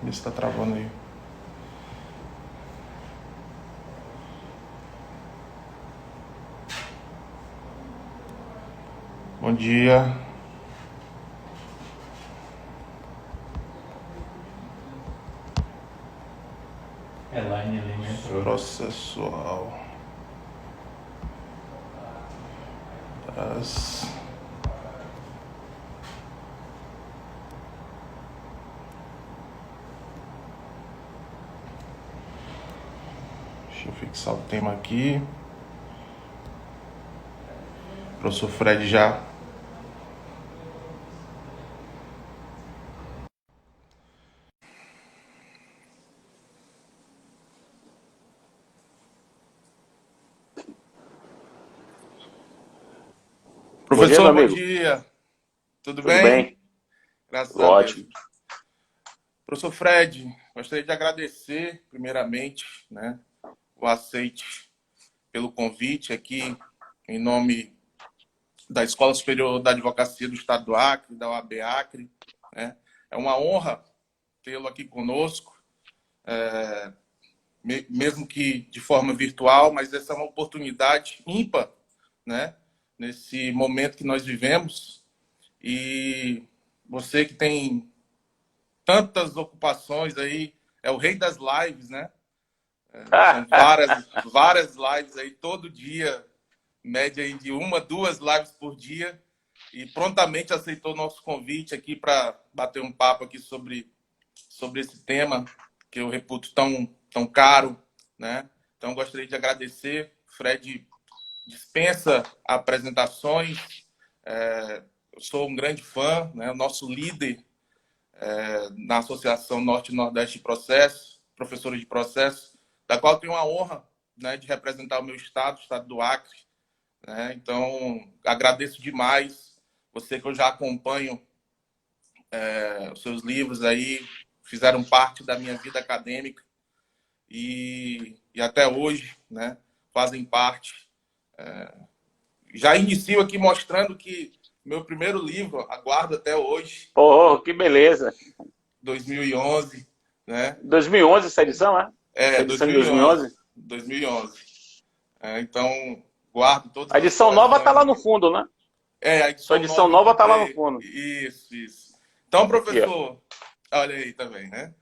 Vê se tá travando aí. Bom dia. Elaine Lima entrou. Processual. Traz. Deixa eu fixar o tema aqui. Professor Fred já. Bom dia, meu Professor, bom amigo. dia. Tudo Tudo bem? bem? Graças Tudo a Deus. ótimo. Professor Fred, gostaria de agradecer, primeiramente, né, o aceite pelo convite aqui, em nome da Escola Superior da Advocacia do Estado do Acre, da OAB Acre. Né? É uma honra tê-lo aqui conosco, mesmo que de forma virtual, mas essa é uma oportunidade ímpar, né, nesse momento que nós vivemos. E você que tem tantas ocupações aí, é o rei das lives, né? São várias lives aí todo dia, média aí de 1, 2 lives por dia, e prontamente aceitou o nosso convite aqui para bater um papo aqui sobre esse tema que eu reputo tão caro, né? Então gostaria de agradecer. Fred dispensa apresentações. Eu sou um grande fã, né? O nosso líder na Associação Norte e Nordeste de Processo, professores de processo, da qual eu tenho a honra, né, de representar o meu estado, o estado do Acre. Né? Então, agradeço demais você que eu já acompanho os seus livros aí, fizeram parte da minha vida acadêmica e até hoje, né, fazem parte. Já inicio aqui mostrando que meu primeiro livro, aguardo até hoje, Oh, que beleza. 2011, né? 2011 essa edição, né? Essa edição de 2011. 2011. 2011. Então, guardo todas A as edição nova tá coleções lá no aqui. fundo, né? A Sua edição edição nova eu nova tá lá no comprei. fundo. Isso. Então, Aqui, ó. professor, olha aí também, né?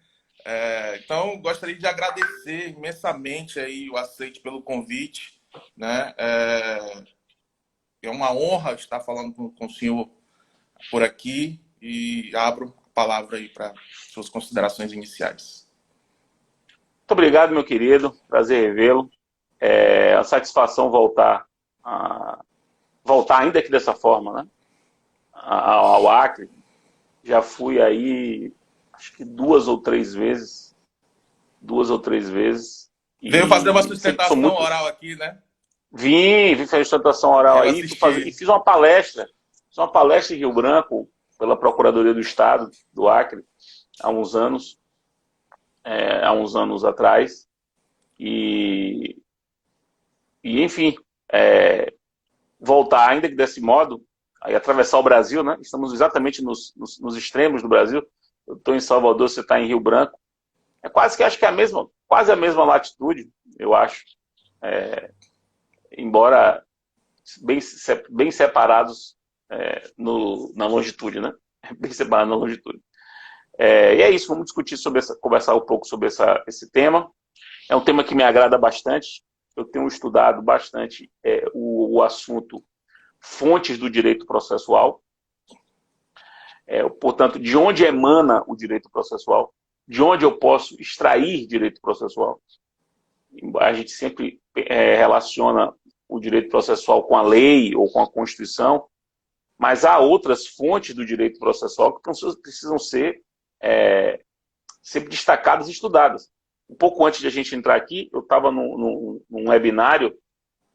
Então, gostaria de agradecer imensamente aí o aceite pelo convite, né? É uma honra estar falando com o senhor por aqui e abro a palavra aí para suas considerações iniciais. Muito obrigado, meu querido. Prazer revê-lo. É uma satisfação voltar ainda que dessa forma, né? Ao Acre. Já fui aí, acho que 2 ou 3 vezes. 2 ou 3 vezes. Veio fazer uma E sempre sou sustentação muito. oral aqui, né? Vim fazer sustentação oral Eu aí, e assisti. fiz uma palestra. Fiz uma palestra em Rio Branco, pela Procuradoria do Estado do Acre, há uns anos, há uns anos atrás. E, enfim, é, voltar, ainda que desse modo, aí atravessar o Brasil, né? Estamos exatamente nos extremos do Brasil. Eu estou em Salvador, você está em Rio Branco. É quase que acho que é quase a mesma latitude, eu acho. Embora bem separados na longitude, né? Bem separados na longitude. E é isso, vamos discutir conversar um pouco sobre esse tema. É um tema que me agrada bastante. Eu tenho estudado bastante o assunto fontes do direito processual. Portanto, de onde emana o direito processual, de onde eu posso extrair direito processual. A gente sempre relaciona o direito processual com a lei ou com a Constituição, mas há outras fontes do direito processual que precisam ser sempre destacadas e estudadas. Um pouco antes de a gente entrar aqui, eu estava num webinário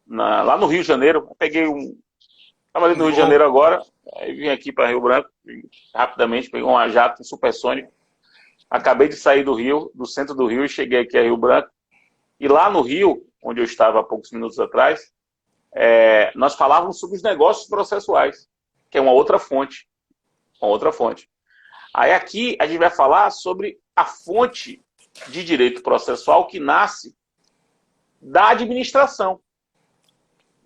lá no Rio de Janeiro. Estava ali no Rio de Janeiro agora, aí vim aqui para Rio Branco, rapidamente, peguei um jato supersônico. Acabei de sair do centro do Rio, e cheguei aqui a Rio Branco. E lá no Rio, onde eu estava há poucos minutos atrás, nós falávamos sobre os negócios processuais, que é uma outra fonte. Uma outra fonte. Aí aqui a gente vai falar sobre a fonte de direito processual que nasce da administração.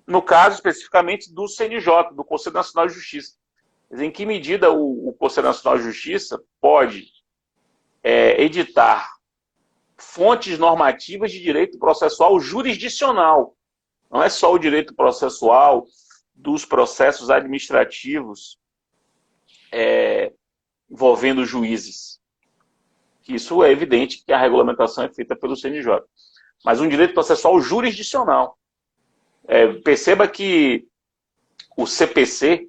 No caso, especificamente, do CNJ, do Conselho Nacional de Justiça. Em que medida o Conselho Nacional de Justiça pode editar fontes normativas de direito processual jurisdicional. Não é só o direito processual dos processos administrativos envolvendo juízes. Isso é evidente que a regulamentação é feita pelo CNJ. Mas um direito processual jurisdicional. Perceba que o CPC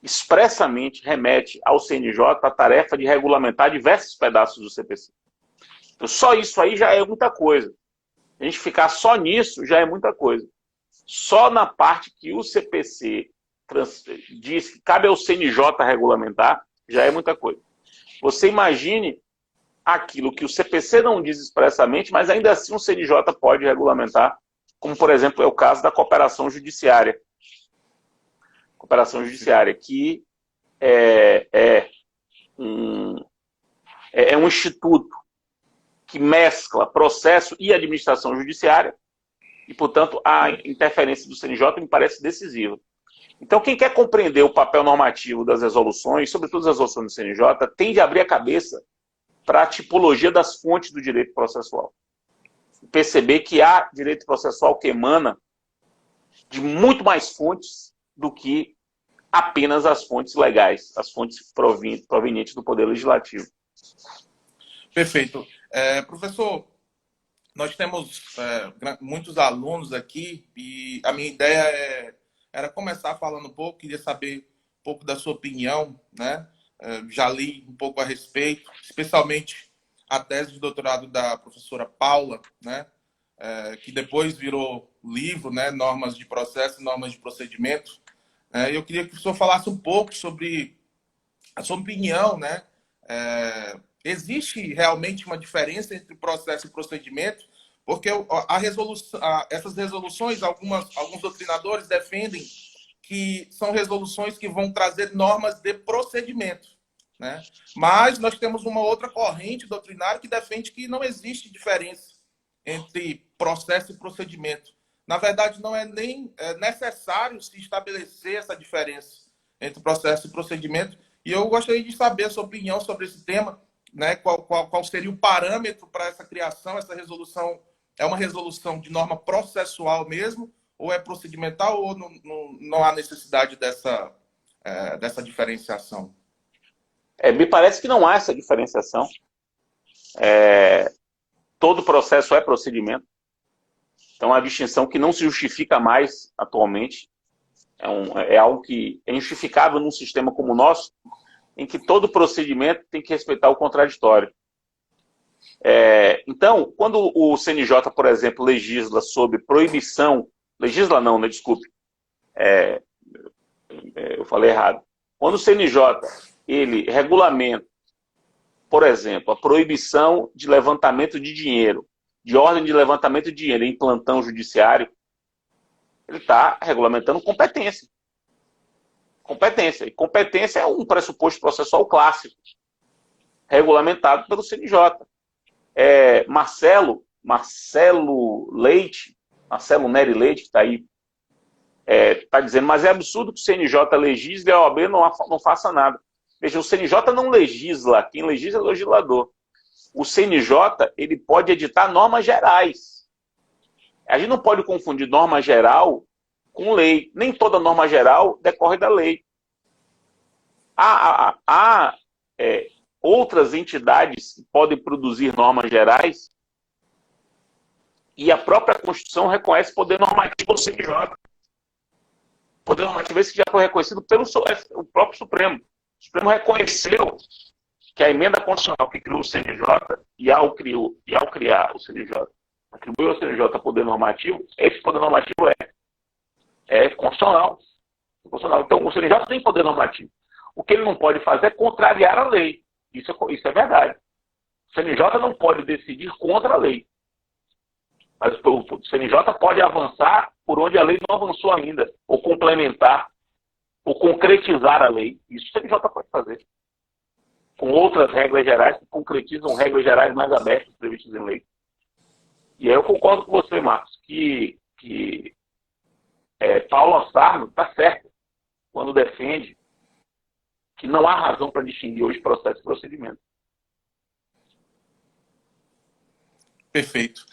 expressamente remete ao CNJ a tarefa de regulamentar diversos pedaços do CPC. Então, só isso aí já é muita coisa. A gente ficar só nisso já é muita coisa. Só na parte que o CPC diz que cabe ao CNJ regulamentar, já é muita coisa. Você imagine aquilo que o CPC não diz expressamente, mas ainda assim o CNJ pode regulamentar, como, por exemplo, é o caso da cooperação judiciária. Cooperação judiciária, que é um instituto que mescla processo e administração judiciária, e, portanto, a interferência do CNJ me parece decisiva. Então, quem quer compreender o papel normativo das resoluções, sobretudo as resoluções do CNJ, tem de abrir a cabeça para a tipologia das fontes do direito processual. Perceber que há direito processual que emana de muito mais fontes do que apenas as fontes legais, as fontes provenientes do Poder Legislativo. Perfeito. Professor, nós temos muitos alunos aqui e a minha ideia era começar falando um pouco, queria saber um pouco da sua opinião, né? Já li um pouco a respeito, especialmente a tese de doutorado da professora Paula, né? Que depois virou livro, né? Normas de processo e normas de procedimento. Eu queria que o senhor falasse um pouco sobre a sua opinião, né? Existe realmente uma diferença entre processo e procedimento? Porque essas resoluções, alguns doutrinadores defendem que são resoluções que vão trazer normas de procedimento, né? Mas nós temos uma outra corrente doutrinária que defende que não existe diferença entre processo e procedimento. Na verdade, não é nem necessário se estabelecer essa diferença entre processo e procedimento. E eu gostaria de saber a sua opinião sobre esse tema, né? Qual seria o parâmetro para essa criação? Essa resolução é uma resolução de norma processual mesmo, ou é procedimental, ou não há necessidade dessa diferenciação? Me parece que não há essa diferenciação. Todo processo é procedimento. Então, a distinção que não se justifica mais atualmente é algo que é injustificável num sistema como o nosso, em que todo procedimento tem que respeitar o contraditório. Então, quando o CNJ, por exemplo, legisla sobre proibição, legisla não, né, desculpe, eu falei errado. Quando o CNJ ele regulamenta, por exemplo, a proibição de levantamento de dinheiro, de ordem de levantamento de dinheiro em plantão judiciário, ele está regulamentando competência. Competência. E competência é um pressuposto processual clássico, regulamentado pelo CNJ. Marcelo Neri Leite, que está aí, está dizendo, mas é absurdo que o CNJ legisle e a OAB não faça nada. Veja, o CNJ não legisla, quem legisla é o legislador. O CNJ ele pode editar normas gerais. A gente não pode confundir norma geral com lei. Nem toda norma geral decorre da lei. Há outras entidades que podem produzir normas gerais e a própria Constituição reconhece poder normativo ao CNJ. Poder normativo esse que já foi reconhecido pelo o próprio Supremo. O Supremo reconheceu que a emenda constitucional que criou o CNJ e ao criar o CNJ, atribuiu ao CNJ poder normativo, esse poder normativo é constitucional. Então, o CNJ tem poder normativo. O que ele não pode fazer é contrariar a lei. Isso é verdade. O CNJ não pode decidir contra a lei. Mas o CNJ pode avançar por onde a lei não avançou ainda, ou complementar, ou concretizar a lei. Isso o CNJ pode fazer. com outras regras gerais que concretizam regras gerais mais abertas previstas em lei. E aí eu concordo com você, Marcos, que Paulo Assarno está certo quando defende que não há razão para distinguir hoje processo e procedimento. Perfeito.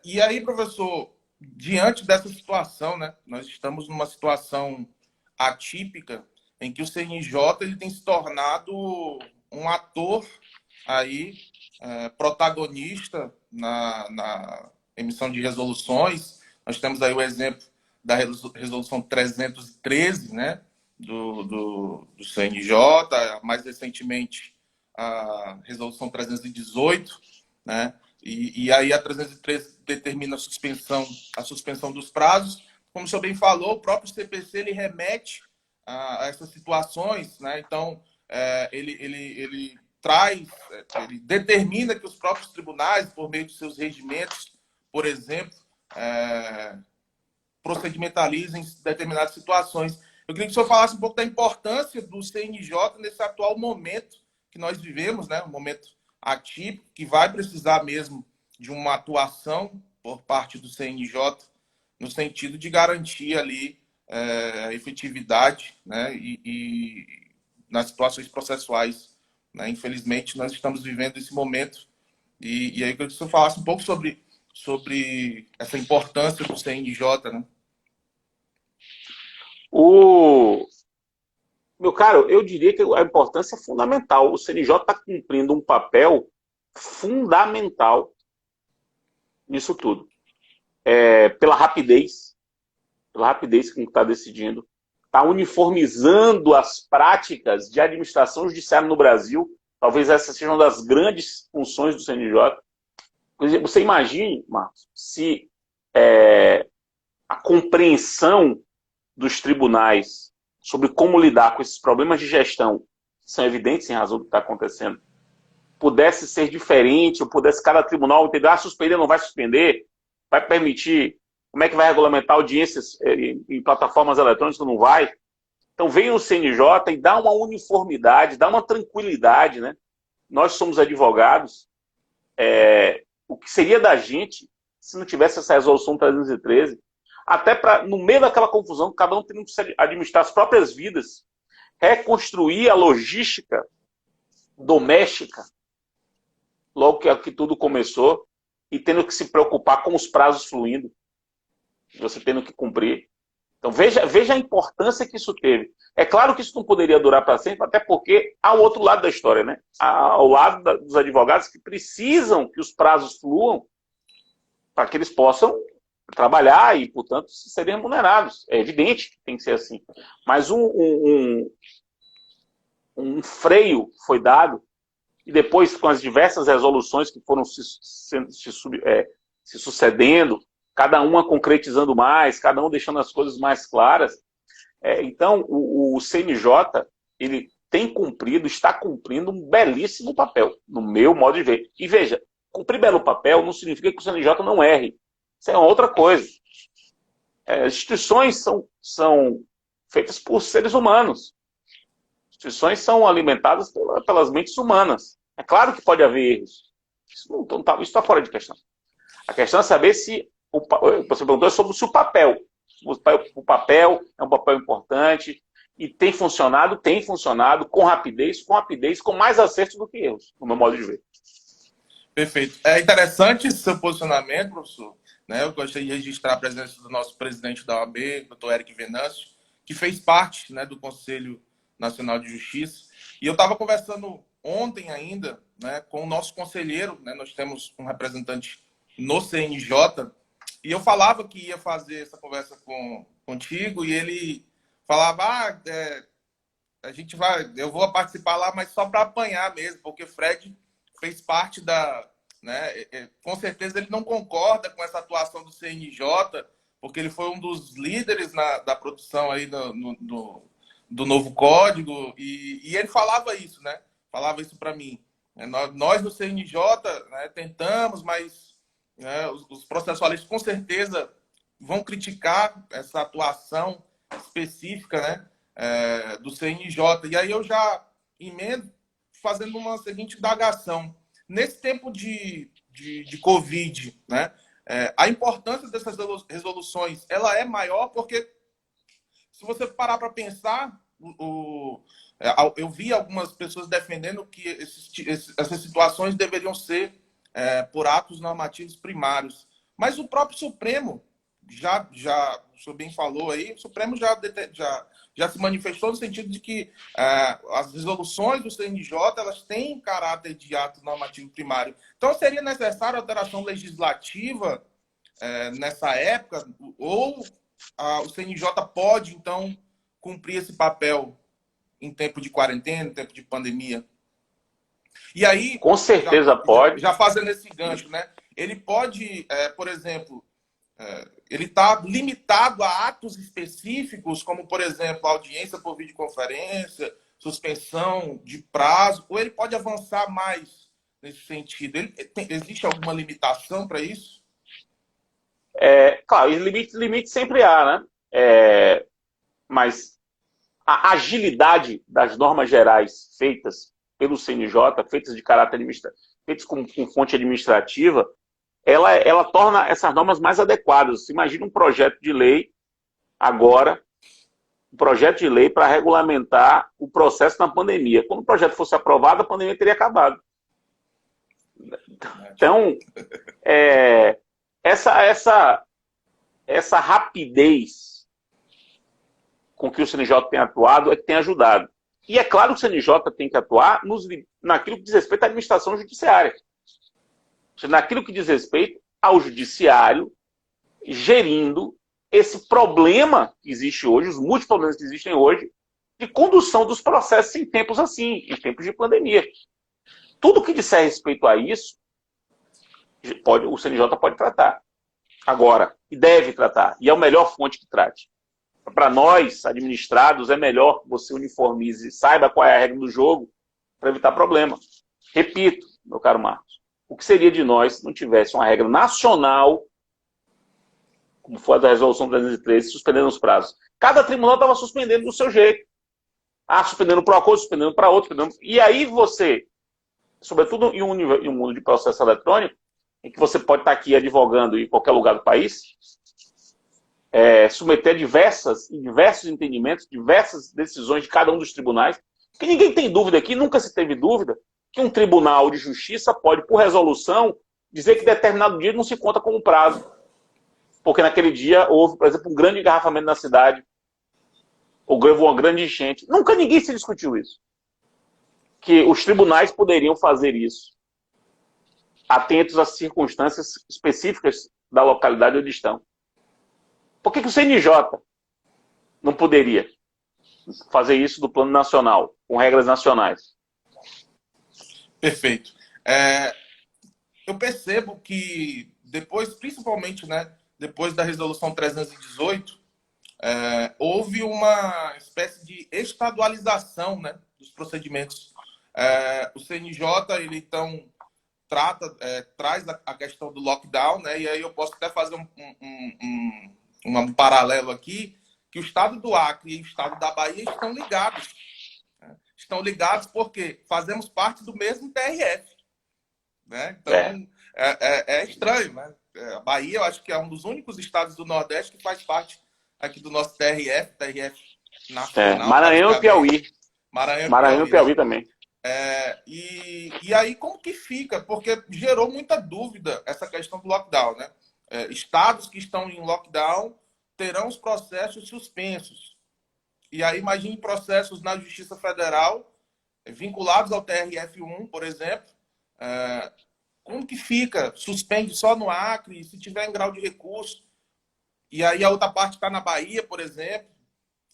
E aí, professor, diante dessa situação, né, nós estamos numa situação atípica em que o CNJ ele tem se tornado um ator aí, protagonista na emissão de resoluções. Nós temos aí o exemplo da resolução 313, né, do CNJ, mais recentemente a resolução 318, né, e aí a 313 determina a suspensão dos prazos. Como o senhor bem falou, o próprio CPC ele remete a essas situações, né? Então, ele determina que os próprios tribunais, por meio de seus regimentos, por exemplo, procedimentalizem determinadas situações. Eu queria que o senhor falasse um pouco da importância do CNJ nesse atual momento que nós vivemos, né? Um momento atípico, que vai precisar mesmo de uma atuação por parte do CNJ no sentido de garantir ali a efetividade, né? E nas situações processuais, né? Infelizmente, nós estamos vivendo esse momento e aí eu queria que o senhor falasse um pouco sobre essa importância do CNJ, né? Meu caro, eu diria que a importância é fundamental. O CNJ está cumprindo um papel fundamental nisso tudo. Pela rapidez que está decidindo, está uniformizando as práticas de administração judiciária no Brasil. Talvez essa seja uma das grandes funções do CNJ. Você imagine, Marcos, se a compreensão dos tribunais sobre como lidar com esses problemas de gestão, que são evidentes em razão do que está acontecendo, pudesse ser diferente, ou pudesse cada tribunal entender, suspender, não vai suspender, vai permitir, como é que vai regulamentar audiências em plataformas eletrônicas, não vai. Então vem o CNJ e dá uma uniformidade, dá uma tranquilidade, né? Nós somos advogados, o que seria da gente se não tivesse essa resolução 313, até para, no meio daquela confusão, cada um tendo que administrar as próprias vidas, reconstruir a logística doméstica, logo que tudo começou, e tendo que se preocupar com os prazos fluindo, você tendo que cumprir. Então veja a importância que isso teve. É claro que isso não poderia durar para sempre, até porque há o outro lado da história, né? Ao lado dos advogados que precisam que os prazos fluam para que eles possam trabalhar e, portanto, serem remunerados. É evidente que tem que ser assim. Mas um freio foi dado, e depois, com as diversas resoluções que foram se sucedendo, cada uma concretizando mais, cada um deixando as coisas mais claras. Então, o CNJ ele tem cumprido, está cumprindo um belíssimo papel, no meu modo de ver. E veja, cumprir belo papel não significa que o CNJ não erre. Isso é uma outra coisa. As instituições são feitas por seres humanos. Instituições são alimentadas pelas mentes humanas. É claro que pode haver erros. Isso está fora de questão. A questão é saber se você perguntou sobre se o papel. O papel é um papel importante e tem funcionado com rapidez, com mais acertos do que erros, no meu modo de ver. Perfeito. É interessante esse seu posicionamento, professor. Né? Eu gostaria de registrar a presença do nosso presidente da OAB, doutor Eric Venâncio, que fez parte, né, do Conselho Nacional de Justiça. E eu estava conversando ontem ainda, né, com o nosso conselheiro, né, nós temos um representante no CNJ, e eu falava que ia fazer essa conversa contigo, e ele falava, eu vou participar lá, mas só para apanhar mesmo, porque Fred fez parte da... Né, com certeza ele não concorda com essa atuação do CNJ, porque ele foi um dos líderes da produção aí do novo código, e ele falava isso, né? Falava isso para mim. Nós no CNJ, né, tentamos, mas né, os processualistas com certeza vão criticar essa atuação específica, né, do CNJ. E aí eu já emendo fazendo uma seguinte indagação. Nesse tempo de Covid, né, a importância dessas resoluções ela é maior porque, se você parar para pensar, eu vi algumas pessoas defendendo que essas situações deveriam ser por atos normativos primários. Mas o próprio Supremo, o senhor bem falou aí, o Supremo já se manifestou no sentido de que as resoluções do CNJ elas têm caráter de ato normativo primário. Então, seria necessária alteração legislativa nessa época? Ou o CNJ pode, então, cumprir esse papel em tempo de quarentena, em tempo de pandemia? E aí, com certeza pode. Já fazendo esse gancho, né? Ele pode, por exemplo, ele está limitado a atos específicos, como, por exemplo, audiência por videoconferência, suspensão de prazo, ou ele pode avançar mais nesse sentido? Existe alguma limitação para isso? Claro, limite sempre há, né? Mas a agilidade das normas gerais feitas pelo CNJ, feitas de caráter administrativo, feitas com fonte administrativa, ela torna essas normas mais adequadas. Você imagina um projeto de lei agora, um projeto de lei para regulamentar o processo na pandemia. Quando o projeto fosse aprovado, a pandemia teria acabado. Então, essa rapidez com que o CNJ tem atuado é que tem ajudado. E é claro que o CNJ tem que atuar naquilo que diz respeito à administração judiciária. Naquilo que diz respeito ao judiciário gerindo esse problema que existe hoje, os múltiplos problemas que existem hoje, de condução dos processos em tempos assim, em tempos de pandemia. Tudo que disser respeito a isso, o CNJ pode tratar. Agora, e deve tratar, e é a melhor fonte que trate. Para nós, administrados, é melhor que você uniformize, saiba qual é a regra do jogo, para evitar problema. Repito, meu caro Marcos, o que seria de nós se não tivesse uma regra nacional, como foi a da resolução 313, suspendendo os prazos? Cada tribunal estava suspendendo do seu jeito. Suspendendo para uma coisa, suspendendo para outra. E aí você, sobretudo em um mundo de processo eletrônico, em que você pode estar aqui advogando em qualquer lugar do país, submeter diversos entendimentos, diversas decisões de cada um dos tribunais, que ninguém tem dúvida aqui, nunca se teve dúvida, que um tribunal de justiça pode, por resolução, dizer que determinado dia não se conta como prazo. Porque naquele dia houve, por exemplo, um grande engarrafamento na cidade, ou uma grande enchente. Nunca ninguém se discutiu isso. Que os tribunais poderiam fazer isso, atentos às circunstâncias específicas da localidade onde estão. Por que o CNJ não poderia fazer isso do plano nacional, com regras nacionais? Perfeito. Eu percebo que depois, principalmente, né, depois da resolução 318, houve uma espécie de estadualização, né, dos procedimentos. O CNJ, ele então traz a questão do lockdown, né, e aí eu posso até fazer um paralelo aqui, que o estado do Acre e o estado da Bahia estão ligados. Né? Estão ligados porque fazemos parte do mesmo TRF. Né? Então, é estranho. Né? A Bahia, eu acho que é um dos únicos estados do Nordeste que faz parte aqui do nosso TRF nacional. Maranhão e Piauí. Maranhão e Piauí também. E aí, como que fica? Porque gerou muita dúvida essa questão do lockdown, né? Estados que estão em lockdown terão os processos suspensos. E aí, imagine processos na Justiça Federal vinculados ao TRF1, por exemplo. Como que fica? Suspende só no Acre, se tiver em grau de recurso. E aí a outra parte está na Bahia, por exemplo.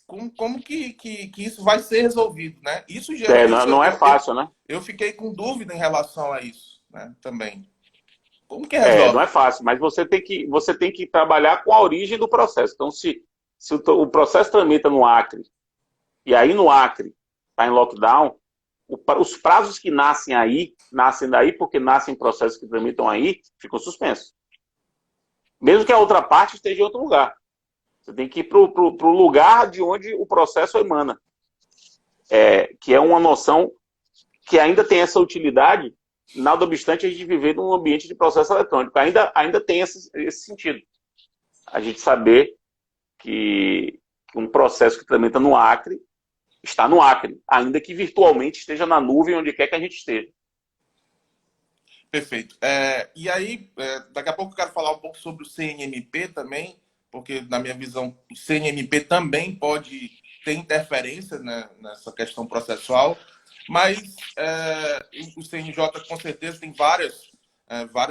Como que isso vai ser resolvido, né? Isso não é fácil, né? Eu fiquei com dúvida em relação a isso, né? Também. Como que resolve? Não é fácil, mas você tem que trabalhar com a origem do processo. Então, se o processo tramita no Acre, e aí no Acre está em lockdown, os prazos que nascem daí porque nascem processos que tramitam aí, ficam suspensos. Mesmo que a outra parte esteja em outro lugar. Você tem que ir para o lugar de onde o processo emana. Que é uma noção que ainda tem essa utilidade, nada obstante a gente viver num ambiente de processo eletrônico. Ainda tem esse sentido. A gente saber que um processo que tramita no Acre está no Acre, ainda que virtualmente esteja na nuvem, onde quer que a gente esteja. Perfeito. E aí, daqui a pouco eu quero falar um pouco sobre o CNMP também, porque, na minha visão, o CNMP também pode ter interferência, né, nessa questão processual, mas o CNJ, com certeza, tem várias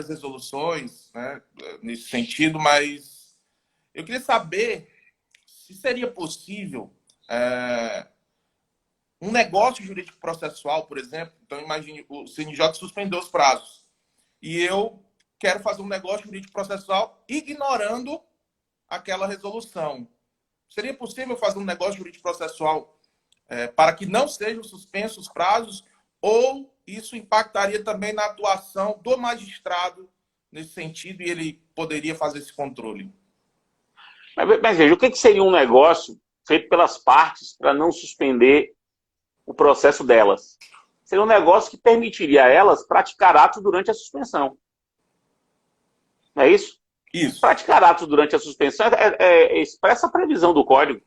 resoluções, né, nesse sentido, mas eu queria saber se seria possível um negócio jurídico processual, por exemplo. Então, imagine, o CNJ suspendeu os prazos e eu quero fazer um negócio jurídico processual ignorando aquela resolução. Seria possível fazer um negócio jurídico processual para que não sejam suspensos os prazos, ou isso impactaria também na atuação do magistrado nesse sentido e ele poderia fazer esse controle? Mas veja, o que seria um negócio feito pelas partes para não suspender o processo delas? Seria um negócio que permitiria a elas praticar atos durante a suspensão. Não é isso? Isso. Praticar atos durante a suspensão expressa a previsão do Código.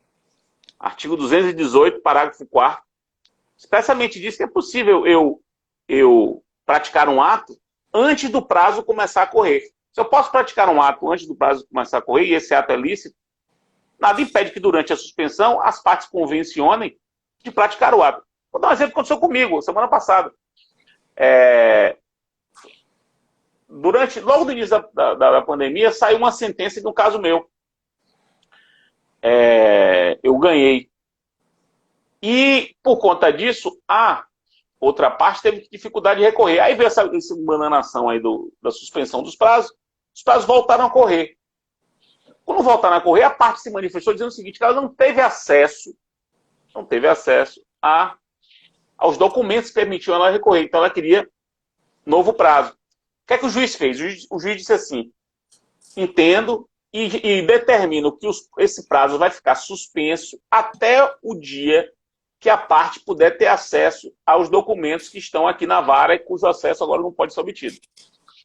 Artigo 218, parágrafo 4º. Expressamente diz que é possível eu praticar um ato antes do prazo começar a correr. Se eu posso praticar um ato antes do prazo começar a correr, e esse ato é lícito, nada impede que durante a suspensão as partes convencionem de praticar o ato. Vou dar um exemplo que aconteceu comigo, semana passada. Logo no início da pandemia, saiu uma sentença no caso meu. Eu ganhei. E, por conta disso, a outra parte teve dificuldade de recorrer. Aí veio essa bananação aí da suspensão dos prazos, os prazos voltaram a correr. Quando voltaram a correr, a parte se manifestou dizendo o seguinte, que ela não teve acesso aos documentos que permitiam ela recorrer. Então ela queria novo prazo. O que é que o juiz fez? O juiz disse assim, entendo e determino que esse prazo vai ficar suspenso até o dia que a parte puder ter acesso aos documentos que estão aqui na vara e cujo acesso agora não pode ser obtido.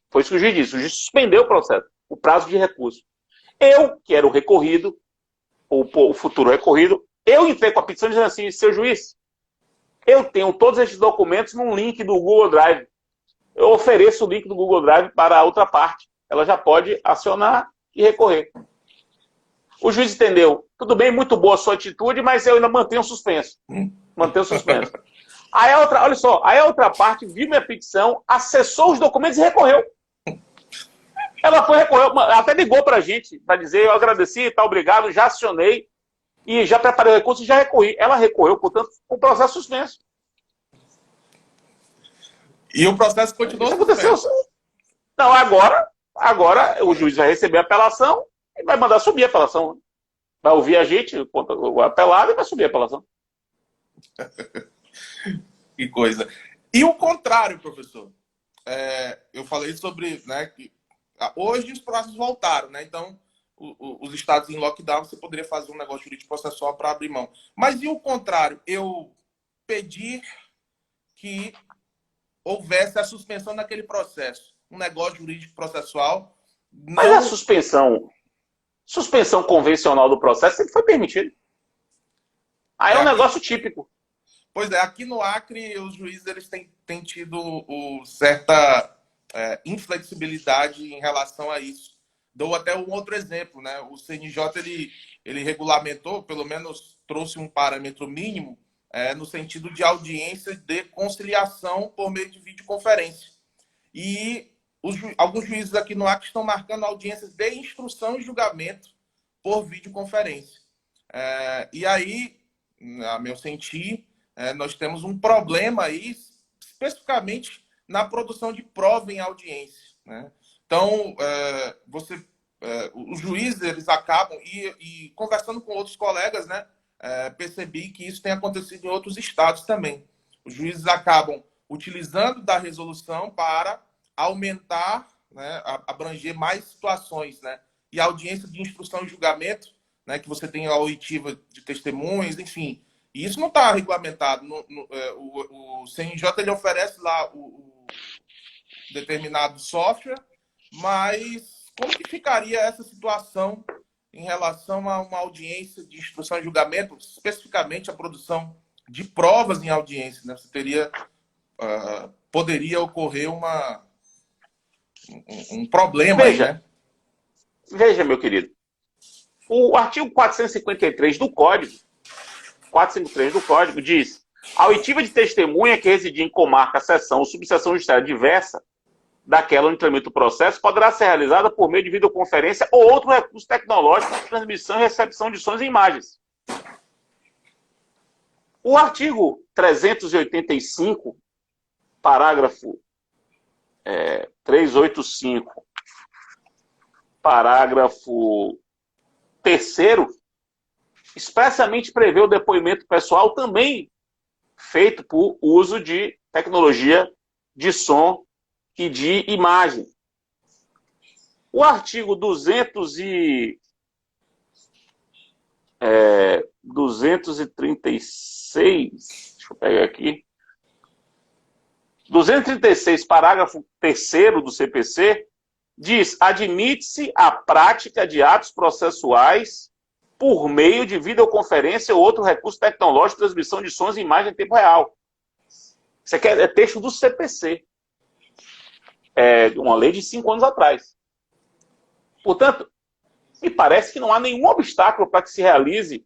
Foi isso que o juiz disse. O juiz suspendeu o processo, o prazo de recurso. Eu, que era o recorrido, o futuro recorrido, eu entrei com a petição dizendo assim, seu juiz, eu tenho todos esses documentos num link do Google Drive. Eu ofereço o link do Google Drive para a outra parte. Ela já pode acionar e recorrer. O juiz entendeu. Tudo bem, muito boa a sua atitude, mas eu ainda mantenho suspenso. Mantenho suspenso. Aí a outra, olha só, aí a outra parte viu minha petição, acessou os documentos e recorreu. Ela foi recorrer, até ligou para a gente, para dizer, eu agradeci, tá, obrigado, já acionei, e já preparei o recurso e já recorri. Ela recorreu, portanto, com o processo suspenso. E o processo continuou suspenso. Não, agora o juiz vai receber a apelação e vai mandar subir a apelação. Vai ouvir a gente, o apelado, e vai subir a apelação. Que coisa. E o contrário, professor? Eu falei sobre, né, que hoje os prazos voltaram, né? Então, os estados em lockdown, você poderia fazer um negócio jurídico processual para abrir mão. Mas e o contrário? Eu pedir que houvesse a suspensão daquele processo. Um negócio jurídico processual. Não... Mas a suspensão convencional do processo sempre foi permitida. Aí é um negócio típico. Pois é, aqui no Acre, os juízes eles têm tido certa inflexibilidade em relação a isso. Dou até um outro exemplo, né? O CNJ ele regulamentou, pelo menos trouxe um parâmetro mínimo no sentido de audiência de conciliação por meio de videoconferência. E alguns juízes aqui no Acre estão marcando audiências de instrução e julgamento por videoconferência. E aí, a meu sentir, nós temos um problema aí, especificamente na produção de prova em audiência, né? Então, os juízes, eles acabam, e conversando com outros colegas, né, percebi que isso tem acontecido em outros estados também. Os juízes acabam utilizando da resolução para aumentar, né, abranger mais situações, né? E a audiência de instrução e julgamento, né, que você tem a oitiva de testemunhas, enfim, E isso não está regulamentado. O CNJ ele oferece lá o determinado software, mas como que ficaria essa situação em relação a uma audiência de instrução e julgamento, especificamente a produção de provas em audiência, né? Você teria, poderia ocorrer um problema aí, né? Veja, meu querido, o artigo 453 do Código, diz: a oitiva de testemunha que residir em comarca, seção ou subseção judiciária diversa daquela onde tramita o processo poderá ser realizada por meio de videoconferência ou outro recurso tecnológico de transmissão e recepção de sons e imagens. O artigo 385, parágrafo 385, parágrafo 3º, expressamente prevê o depoimento pessoal também feito por uso de tecnologia de som e de imagem. O artigo 236, deixa eu pegar aqui, 236, parágrafo 3º do CPC, diz: admite-se a prática de atos processuais por meio de videoconferência ou outro recurso tecnológico de transmissão de sons e imagens em tempo real. Isso aqui é texto do CPC. É uma lei de 5 anos atrás. Portanto, me parece que não há nenhum obstáculo para que se realizem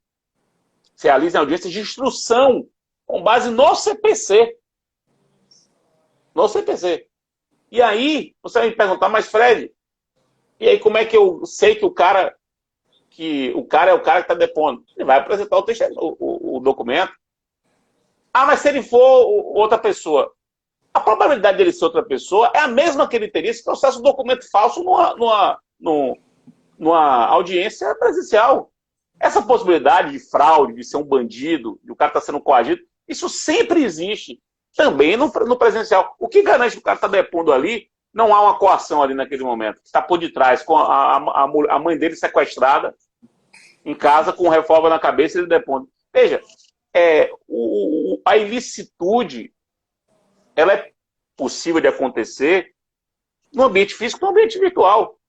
audiências de instrução com base no CPC. No CPC. E aí, você vai me perguntar, mas Fred, e aí como é que eu sei que o cara é o cara que está depondo? Ele vai apresentar o documento. Ah, mas se ele for outra pessoa, a probabilidade dele ser outra pessoa é a mesma que ele teria se trouxesse um documento falso numa audiência presencial. Essa possibilidade de fraude, de ser um bandido, de o cara estar sendo coagido, isso sempre existe. Também no presencial. O que garante que o cara está depondo ali, não há uma coação ali naquele momento. Está por detrás, com a mãe dele sequestrada em casa, com um revólver na cabeça, ele depondo. Veja, a ilicitude, ela é possível de acontecer no ambiente físico e no ambiente virtual.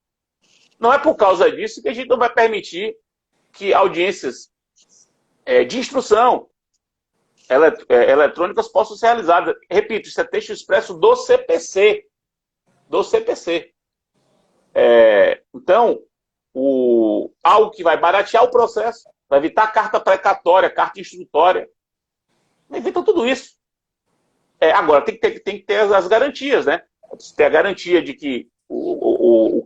Não é por causa disso que a gente não vai permitir que audiências de instrução eletrônicas possam ser realizadas. Repito, isso é texto expresso do CPC. Do CPC. Então, algo que vai baratear o processo, vai evitar carta precatória, carta instrutória, evita tudo isso. Agora, tem que ter as garantias, né? Tem a garantia de que o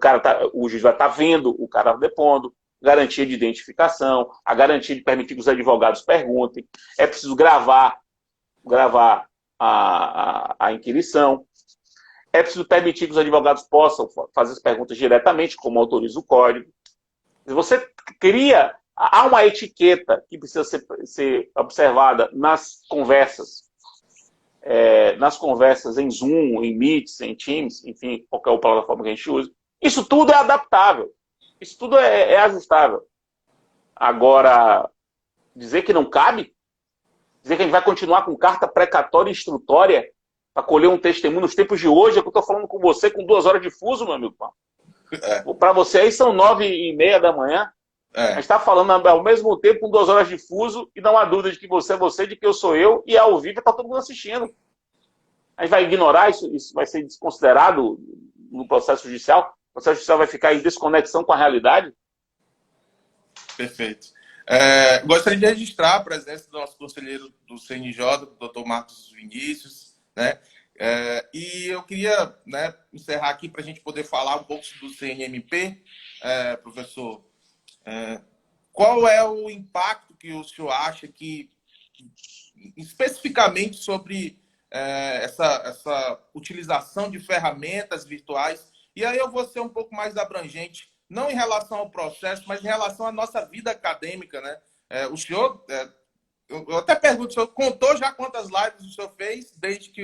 juiz vai estar vendo o cara depondo, garantia de identificação, a garantia de permitir que os advogados perguntem, é preciso gravar a inquirição, é preciso permitir que os advogados possam fazer as perguntas diretamente, como autoriza o código. Você há uma etiqueta que precisa ser observada nas conversas em Zoom, em Meet, em Teams, enfim, qualquer plataforma que a gente use. Isso tudo é adaptável. Isso tudo é ajustável. Agora, dizer que não cabe, dizer que a gente vai continuar com carta precatória e instrutória para colher um testemunho nos tempos de hoje, é que eu estou falando com você com 2 horas de fuso, meu amigo. Para você aí são 9h30 da manhã. A gente está falando ao mesmo tempo com 2 horas de fuso e não há dúvida de que você é você, de que eu sou eu, e ao vivo está todo mundo assistindo. A gente vai ignorar isso? Isso vai ser desconsiderado no processo judicial? O processo judicial vai ficar em desconexão com a realidade? Perfeito. Gostaria de registrar a presença do nosso conselheiro do CNJ, do Dr. Marcos Vinícius, né? E eu queria, né, encerrar aqui para a gente poder falar um pouco do CNMP, professor. Qual é o impacto que o senhor acha que, especificamente sobre essa utilização de ferramentas virtuais, e aí eu vou ser um pouco mais abrangente, não em relação ao processo, mas em relação à nossa vida acadêmica, né? O senhor, eu até pergunto, o senhor contou já quantas lives o senhor fez desde que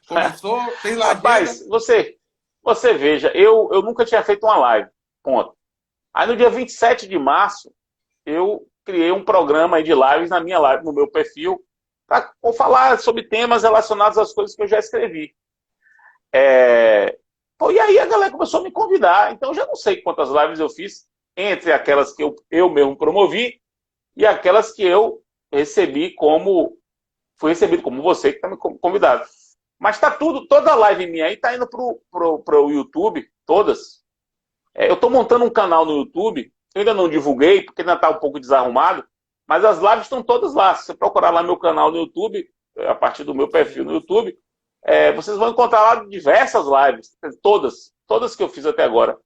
começou? Tem lá. Rapaz, você veja, eu nunca tinha feito uma live, ponto. Aí no dia 27 de março, eu criei um programa aí de lives na minha live, no meu perfil, para falar sobre temas relacionados às coisas que eu já escrevi. Pô, e aí a galera começou a me convidar. Então eu já não sei quantas lives eu fiz, entre aquelas que eu mesmo promovi e aquelas que eu recebi como... Fui recebido como você que está me convidado. Mas tá tudo, toda a live minha aí tá indo pro YouTube, todas. Eu estou montando um canal no YouTube, eu ainda não divulguei, porque ainda está um pouco desarrumado, mas as lives estão todas lá. Se você procurar lá meu canal no YouTube, a partir do meu perfil no YouTube, vocês vão encontrar lá diversas lives, todas que eu fiz até agora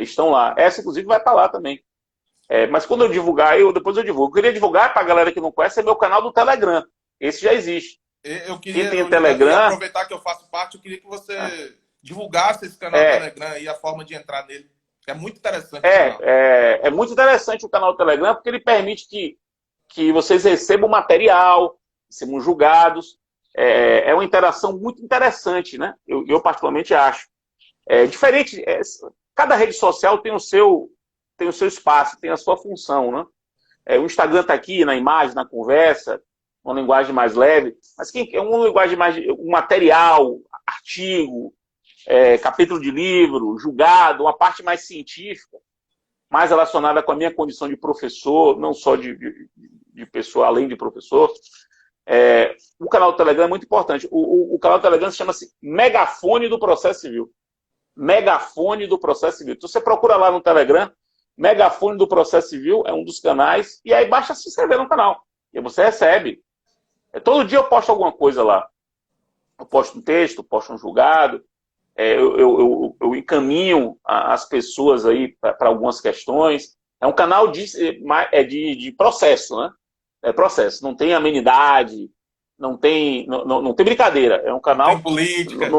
estão lá. Essa, inclusive, vai estar lá também. Mas quando eu divulgar, depois eu divulgo. Eu queria divulgar para a galera que não conhece, é meu canal do Telegram. Esse já existe. Quem tem Telegram... aproveitar que eu faço parte, eu queria que você divulgasse esse canal do Telegram e a forma de entrar nele. É muito interessante. É muito interessante o canal do Telegram, porque ele permite que vocês recebam material, sejam julgados. É uma interação muito interessante, né? Eu particularmente acho. Diferente, cada rede social tem o seu espaço, tem a sua função, né? O Instagram está aqui na imagem, na conversa, uma linguagem mais leve, mas quem é uma linguagem mais um material, artigo, capítulo de livro, julgado, uma parte mais científica, mais relacionada com a minha condição de professor, não só de pessoa, além de professor. O canal do Telegram é muito importante. O canal do Telegram chama-se Megafone do Processo Civil. Megafone do Processo Civil. Então você procura lá no Telegram, Megafone do Processo Civil, é um dos canais, e aí basta se inscrever no canal. E você recebe. Todo dia eu posto alguma coisa lá. Eu posto um texto, posto um julgado, eu encaminho as pessoas aí para algumas questões. É um canal de processo, né? É processo. Não tem amenidade, não tem brincadeira. É um canal... Não tem política.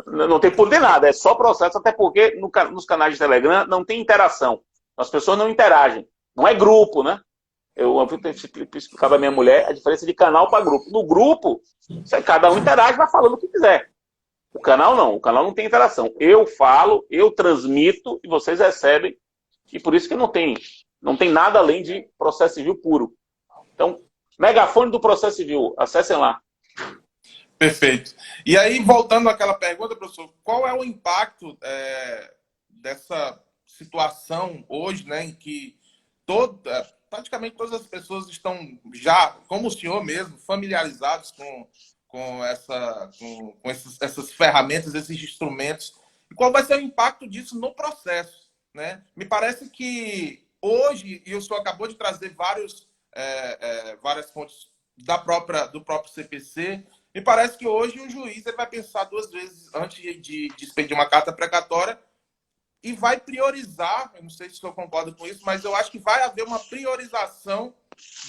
Não tem por nada, é só processo, até porque nos canais de Telegram não tem interação. As pessoas não interagem. Não é grupo, né? Eu tenho explicado à minha mulher a diferença de canal para grupo. No grupo, cada um interage, vai falando o que quiser. O canal não tem interação. Eu falo, eu transmito e vocês recebem. E por isso que não tem nada além de processo civil puro. Então, Megafone do Processo Civil, acessem lá. Perfeito. E aí, voltando àquela pergunta, professor, qual é o impacto dessa situação hoje, né, em que praticamente todas as pessoas estão já, como o senhor mesmo, familiarizados com essas ferramentas, esses instrumentos. E qual vai ser o impacto disso no processo, né? Me parece que hoje, e o senhor acabou de trazer várias fontes do próprio CPC, me parece que hoje o juiz ele vai pensar duas vezes antes de expedir uma carta precatória e vai priorizar, eu não sei se o senhor concorda com isso, mas eu acho que vai haver uma priorização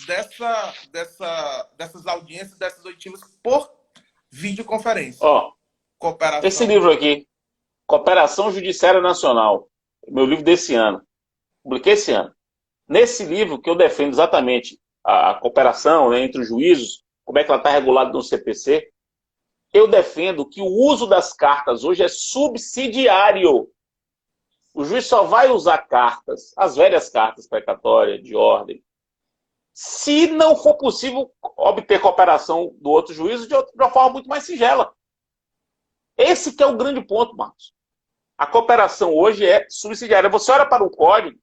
dessas audiências, dessas oitivas por videoconferência. Cooperação. Esse livro aqui, Cooperação Judiciária Nacional, meu livro desse ano, publiquei esse ano. Nesse livro que eu defendo exatamente a cooperação, né, entre os juízos, como é que ela está regulada no CPC, eu defendo que o uso das cartas hoje é subsidiário. O juiz só vai usar cartas, as velhas cartas precatórias, de ordem, se não for possível obter cooperação do outro juiz de uma forma muito mais singela. Esse que é o grande ponto, Marcos. A cooperação hoje é subsidiária. Você olha para o código,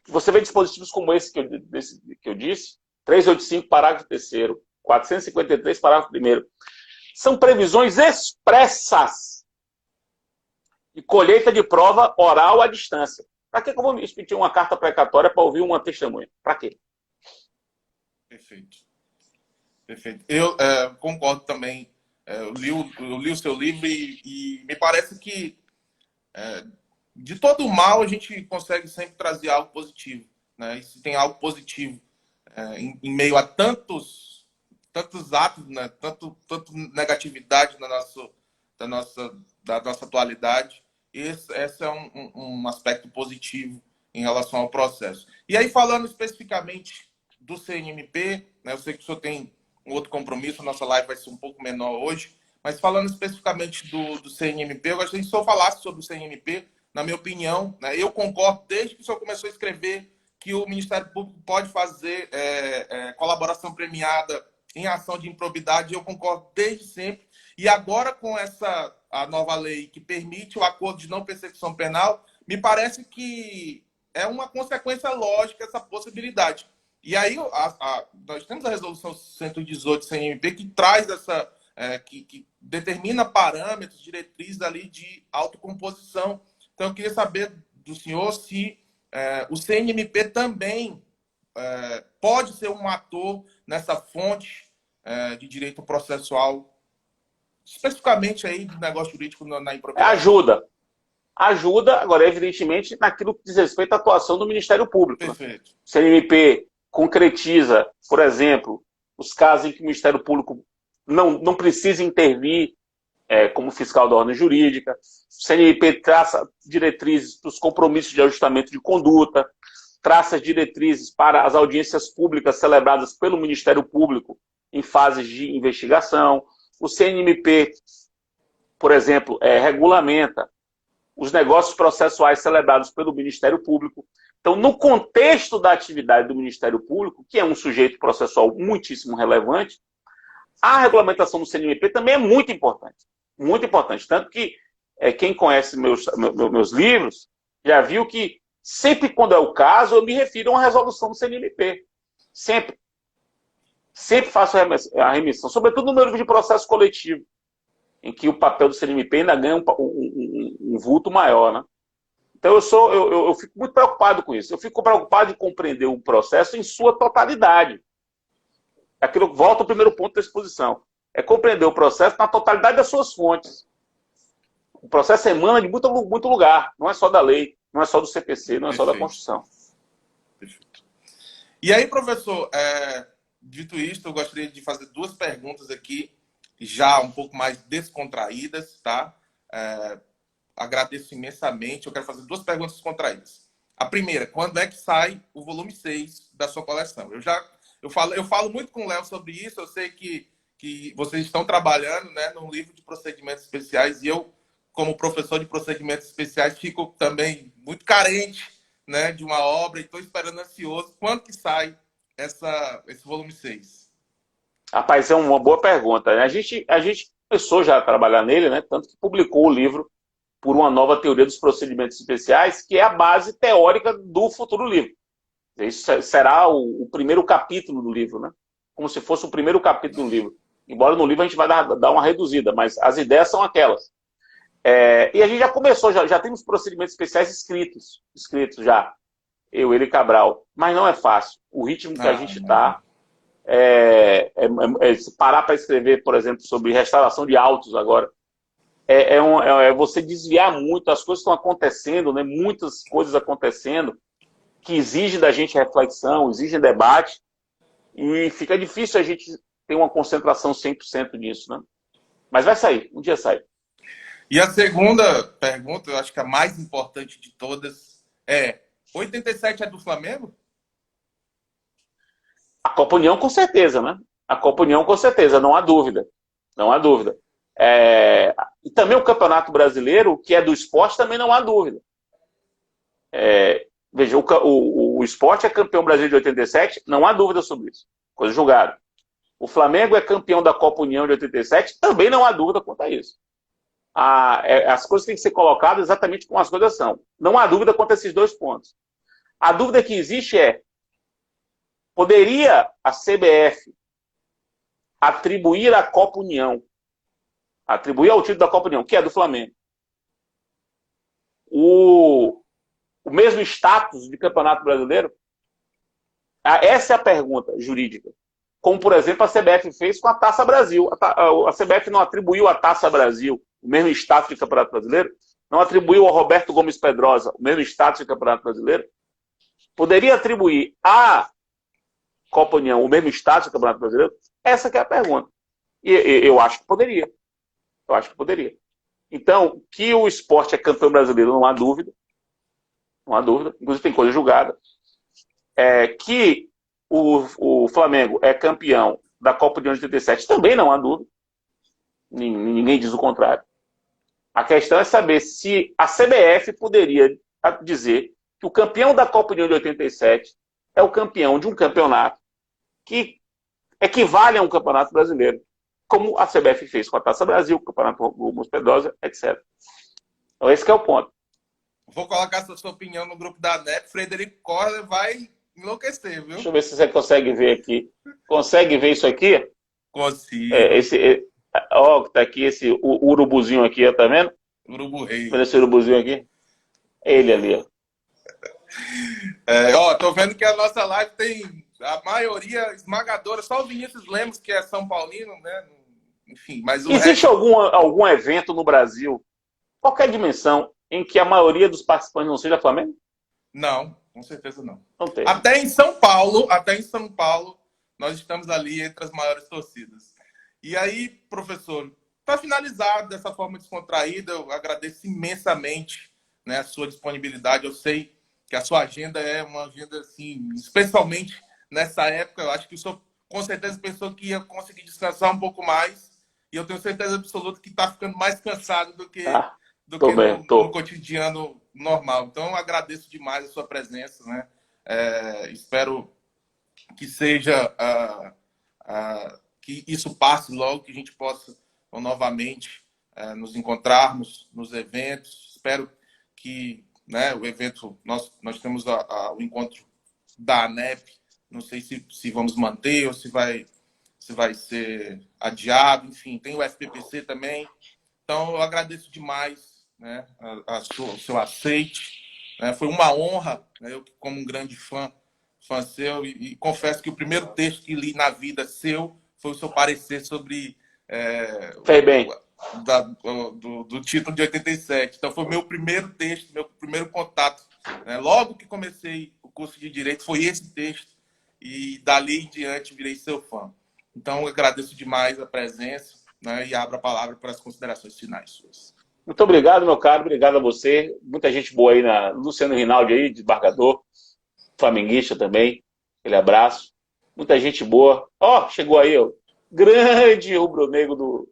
você vê dispositivos como esse que eu disse, 385, parágrafo 3º, 453, parágrafo 1º. São previsões expressas de colheita de prova oral à distância. Para que eu vou expedir uma carta precatória para ouvir uma testemunha? Para quê? Perfeito. Perfeito. Eu concordo também. Eu li o seu livro e me parece que de todo mal a gente consegue sempre trazer algo positivo, né? E se tem algo positivo em meio a tantos atos, né? Tanto negatividade da nossa atualidade, esse é um aspecto positivo em relação ao processo. E aí, falando especificamente do CNMP, né? Eu sei que o senhor tem um outro compromisso, a nossa live vai ser um pouco menor hoje, mas falando especificamente do CNMP, eu gostaria que o senhor falasse sobre o CNMP. Na minha opinião, né, eu concordo desde que o senhor começou a escrever que o Ministério Público pode fazer colaboração premiada em ação de improbidade, eu concordo desde sempre. E agora, com a nova lei que permite o acordo de não persecução penal, me parece que é uma consequência lógica essa possibilidade. E aí, nós temos a resolução 118 CNMP que traz que determina parâmetros, diretrizes ali de autocomposição. Então, eu queria saber do senhor se o CNMP também pode ser um ator nessa fonte de direito processual, especificamente aí de negócio jurídico na improbidade. Ajuda, agora, evidentemente, naquilo que diz respeito à atuação do Ministério Público. Perfeito. Né? O CNMP concretiza, por exemplo, os casos em que o Ministério Público não precisa intervir como fiscal da ordem jurídica. O CNMP traça diretrizes para os compromissos de ajustamento de conduta, traça diretrizes para as audiências públicas celebradas pelo Ministério Público em fases de investigação. O CNMP, por exemplo, regulamenta os negócios processuais celebrados pelo Ministério Público. Então, no contexto da atividade do Ministério Público, que é um sujeito processual muitíssimo relevante, a regulamentação do CNMP também é muito importante. Muito importante. Tanto que quem conhece meus livros já viu que sempre quando é o caso, eu me refiro a uma resolução do CNMP. Sempre. Sempre faço a remissão, sobretudo no livro de processo coletivo, em que o papel do CNMP ainda ganha um vulto maior, né? Então eu fico muito preocupado com isso. Eu fico preocupado em compreender o processo em sua totalidade. Aquilo volta ao primeiro ponto da exposição. É compreender o processo na totalidade das suas fontes. O processo emana de muito lugar. Não é só da lei, não é só do CPC, não é só da Constituição. Perfeito. E aí, professor, dito isto, eu gostaria de fazer duas perguntas aqui, já um pouco mais descontraídas, tá? Agradeço imensamente. Eu quero fazer duas perguntas descontraídas. A primeira, quando é que sai o volume 6 da sua coleção? Eu falo muito com o Léo sobre isso, eu sei que vocês estão trabalhando, né, num livro de procedimentos especiais, e eu, como professor de procedimentos especiais, fico também muito carente, né, de uma obra, e estou esperando ansioso. Quando que sai esse volume 6? Rapaz, é uma boa pergunta. A gente começou já a trabalhar nele, né, tanto que publicou o livro Por uma Nova Teoria dos Procedimentos Especiais, que é a base teórica do futuro livro. Isso será o primeiro capítulo do livro, né? Como se fosse o primeiro capítulo do livro. Embora no livro a gente vai dar uma reduzida, mas as ideias são aquelas. E a gente já começou, já temos procedimentos especiais escritos já. Ele e Cabral. Mas não é fácil. O ritmo que a gente está... se parar para escrever, por exemplo, sobre restauração de autos agora, você desviar muito, as coisas estão acontecendo, né? Muitas coisas acontecendo, que exigem da gente reflexão, exigem debate, e fica difícil a gente ter uma concentração 100% nisso, né? Mas vai sair, um dia sai. E a segunda pergunta, eu acho que a mais importante de todas, 87 é do Flamengo? A Copa União, com certeza, né? A Copa União, com certeza, não há dúvida. Não há dúvida. E também o Campeonato Brasileiro, que é do esporte, também não há dúvida. Veja, o esporte é campeão brasileiro de 87, não há dúvida sobre isso. Coisa julgada. O Flamengo é campeão da Copa União de 87, também não há dúvida quanto a isso. As coisas têm que ser colocadas exatamente como as coisas são. Não há dúvida quanto a esses dois pontos. A dúvida que existe poderia a CBF atribuir à Copa União, atribuir ao título da Copa União, que é do Flamengo, o mesmo status de Campeonato Brasileiro? Essa é a pergunta jurídica. Como, por exemplo, a CBF fez com a Taça Brasil. A CBF não atribuiu à Taça Brasil o mesmo status de Campeonato Brasileiro? Não atribuiu ao Roberto Gomes Pedrosa o mesmo status de Campeonato Brasileiro? Poderia atribuir à Copa União o mesmo status do Campeonato Brasileiro? Essa que é a pergunta. E eu acho que poderia. Eu acho que poderia. Então, que o esporte é campeão brasileiro, não há dúvida. Não há dúvida. Inclusive tem coisa julgada. Que o Flamengo é campeão da Copa União de 87, também não há dúvida. Ninguém diz o contrário. A questão é saber se a CBF poderia dizer que o campeão da Copa União de 87 é o campeão de um campeonato que equivale a um campeonato brasileiro, como a CBF fez com a Taça Brasil, o Campeonato Ramos Pedrosa, etc. Então esse que é o ponto. Vou colocar essa sua opinião no grupo da NEP. Frederico Corda vai enlouquecer, viu? Deixa eu ver se você consegue ver aqui. Consegue ver isso aqui? Consigo. Ó, tá aqui o urubuzinho aqui, ó, tá vendo? Urubu Rei. Olha esse urubuzinho aqui. Ele ali, ó. Tô vendo que a nossa live tem a maioria esmagadora, só o Vinícius Lemos, que é São Paulino, né? Enfim, mas Existe algum evento no Brasil, qualquer dimensão, em que a maioria dos participantes não seja Flamengo? Não, com certeza não. Não tem. Até em São Paulo, nós estamos ali entre as maiores torcidas. E aí, professor, para finalizar dessa forma descontraída, eu agradeço imensamente, né, a sua disponibilidade. Eu sei que a sua agenda é uma agenda, assim, especialmente nessa época, eu acho que o senhor com certeza pensou que ia conseguir descansar um pouco mais, e eu tenho certeza absoluta que está ficando mais cansado do que no cotidiano normal. Então, eu agradeço demais a sua presença, né? Espero que seja que isso passe logo, que a gente possa novamente nos encontrarmos nos eventos. Espero que, né, o evento, nós temos o encontro da ANEP, não sei se vamos manter ou se vai ser adiado, enfim, tem o SPPC também. Então, eu agradeço demais, né, o seu aceite. Né? Foi uma honra, né, eu como um grande fã seu, e confesso que o primeiro texto que li na vida seu foi o seu parecer sobre do título de 87. Então, foi o meu primeiro texto, meu primeiro contato. Né? Logo que comecei o curso de Direito, foi esse texto, e dali em diante virei seu fã. Então, eu agradeço demais a presença, né, e abro a palavra para as considerações finais suas. Muito obrigado, meu caro. Obrigado a você. Muita gente boa aí, Luciano Rinaldi aí, desembargador, flamenguista também. Aquele abraço. Muita gente boa. Ó, chegou aí, ó. Grande rubro-negro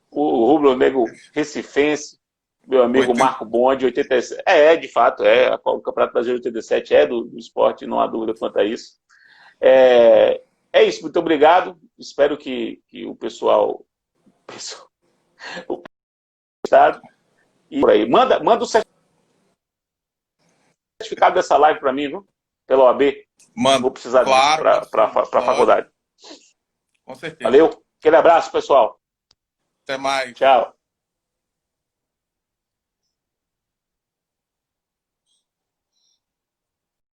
o rubro-negro recifense, meu amigo Marco Bonde, 87. De fato, o Campeonato Brasileiro de 87 é do esporte, não há dúvida quanto a isso. É isso, muito obrigado. Espero que o pessoal e por aí. Manda o certificado dessa live para mim, viu? Pela OAB. Mano, vou precisar disso para a faculdade. Com certeza. Valeu. Aquele abraço, pessoal. Até mais. Tchau.